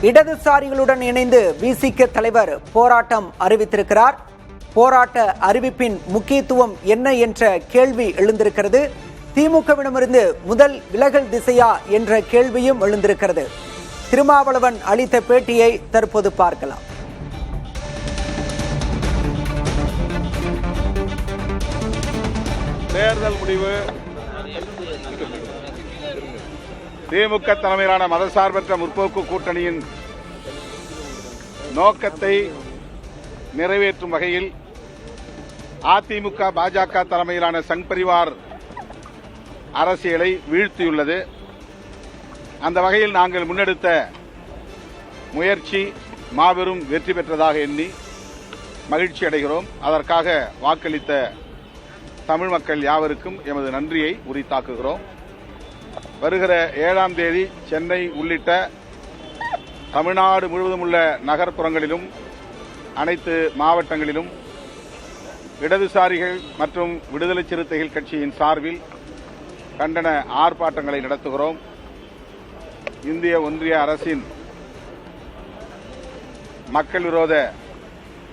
இடதுசாரிகளுடன் இணைந்து விசிக தலைவர் போராட்டம் அறிவித்திருக்கிறார். போராட்ட அறிவிப்பின் முக்கியத்துவம் என்ன என்ற கேள்வி எழுந்திருக்கிறது. திமுகவிடமிருந்து முதல் விலகல் திசையா என்ற கேள்வியும் எழுந்திருக்கிறது. திருமாவளவன் அளித்த பேட்டியை தற்போது பார்க்கலாம். தேர்தல் முடிவு திமுக தலைமையிலான மதசார்பற்ற முற்போக்கு கூட்டணியின் நோக்கத்தை நிறைவேற்றும் வகையில் அதிமுக பாஜக தலைமையிலான சங் பரிவார் அரசியலை வீழ்த்தியுள்ளது. அந்த வகையில் நாங்கள் முன்னெடுத்த முயற்சி மாபெரும் வெற்றி பெற்றதாக எண்ணி மகிழ்ச்சி அடைகிறோம். அதற்காக வாக்களித்த தமிழ் மக்கள் யாவருக்கும் எமது நன்றியை உரித்தாக்குகிறோம். வருகிற 7ஆம் தேதி சென்னை உள்ளிட்ட தமிழ்நாடு முழுவதும் உள்ள நகர்ப்புறங்களிலும் அனைத்து மாவட்டங்களிலும் இடதுசாரிகள் மற்றும் விடுதலை சிறுத்தைகள் கட்சியின் சார்பில் கண்டன ஆர்ப்பாட்டங்களை நடத்துகிறோம். இந்திய ஒன்றிய அரசின் மக்கள் விரோத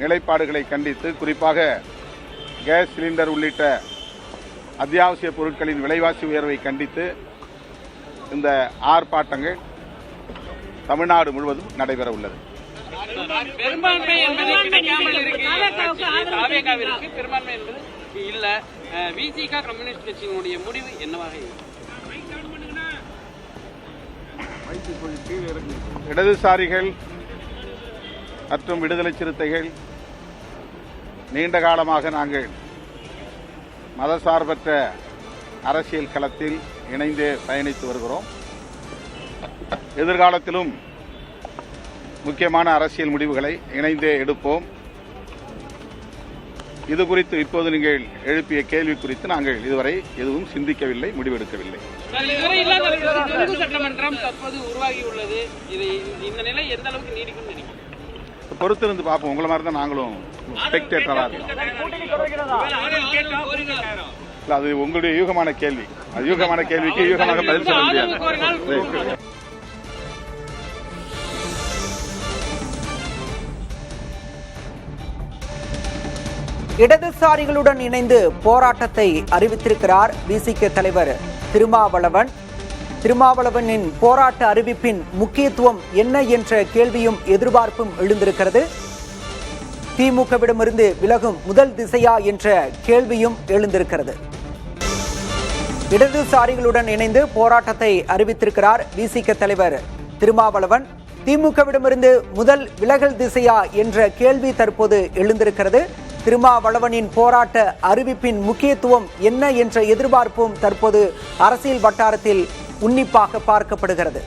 நிலைப்பாடுகளை கண்டித்து, குறிப்பாக கேஸ் சிலிண்டர் உள்ளிட்ட அத்தியாவசிய பொருட்களின் விலைவாசி உயர்வை கண்டித்து இந்த ஆர்ப்பாட்டங்கள் தமிழ்நாடு முழுவதும் நடைபெற உள்ளது. பெரும்பான்மை என்பது கிடைக்காமல் இருக்கு, பெரும்பான்மை என்பது இல்ல. விசிக கம்யூனிஸ்ட் கட்சியினுடைய முடிவு என்னவாக இருக்கு? இடதுசாரிகள் மற்றும் விடுதலை சிறுத்தைகள் நீண்ட காலமாக நாங்கள் மதசார்பற்ற அரசியல் களத்தில் இணைந்தே பயணித்து வருகிறோம். எதிர்காலத்திலும் முக்கியமான அரசியல் முடிவுகளை இணைந்தே எடுப்போம். இது குறித்து இப்போது நீங்கள் எழுப்பிய கேள்வி குறித்து நாங்கள் இதுவரை எதுவும் சிந்திக்கவில்லை, முடிவெடுக்கவில்லை. சட்டமன்றம் தற்போது உருவாகியுள்ளது. இந்த நிலை எந்த அளவுக்கு நீடிக்கும் நினைக்கிறேன்? பொறுத்திருந்து பார்ப்போம். உங்களை மாதிரி தான் நாங்களும் ஸ்பெக்டேட்டரா இருக்கோம். அது உங்களுடைய யூகமான கேள்வி. அது யூகமான கேள்விக்கு யூகமாக பதில் சொல்ல முடியாது. இடதுசாரிகளுடன் இணைந்து போராட்டத்தை அறிவித்திருக்கிறார் விசிக தலைவர் திருமாவளவன். திருமாவளவனின் போராட்ட அறிவிப்பின் முக்கியத்துவம் என்ன என்ற கேள்வியும் எதிர்பார்ப்பும் எழுந்திருக்கிறது. திமுகவிடமிருந்து விலகும் முதல் திசையா என்ற கேள்வியும் எழுந்திருக்கிறது. இடதுசாரிகளுடன் இணைந்து போராட்டத்தை அறிவித்திருக்கிறார் விசிக தலைவர் திருமாவளவன். திமுகவிடமிருந்து முதல் விலகல் திசையா என்ற கேள்வி தற்போது எழுந்திருக்கிறது. திருமாவளவனின் போராட்ட அறிவிப்பின் முக்கியத்துவம் என்ன என்ற எதிர்பார்ப்பும் தற்போது அரசியல் வட்டாரத்தில் உன்னிப்பாக பார்க்கப்படுகிறது.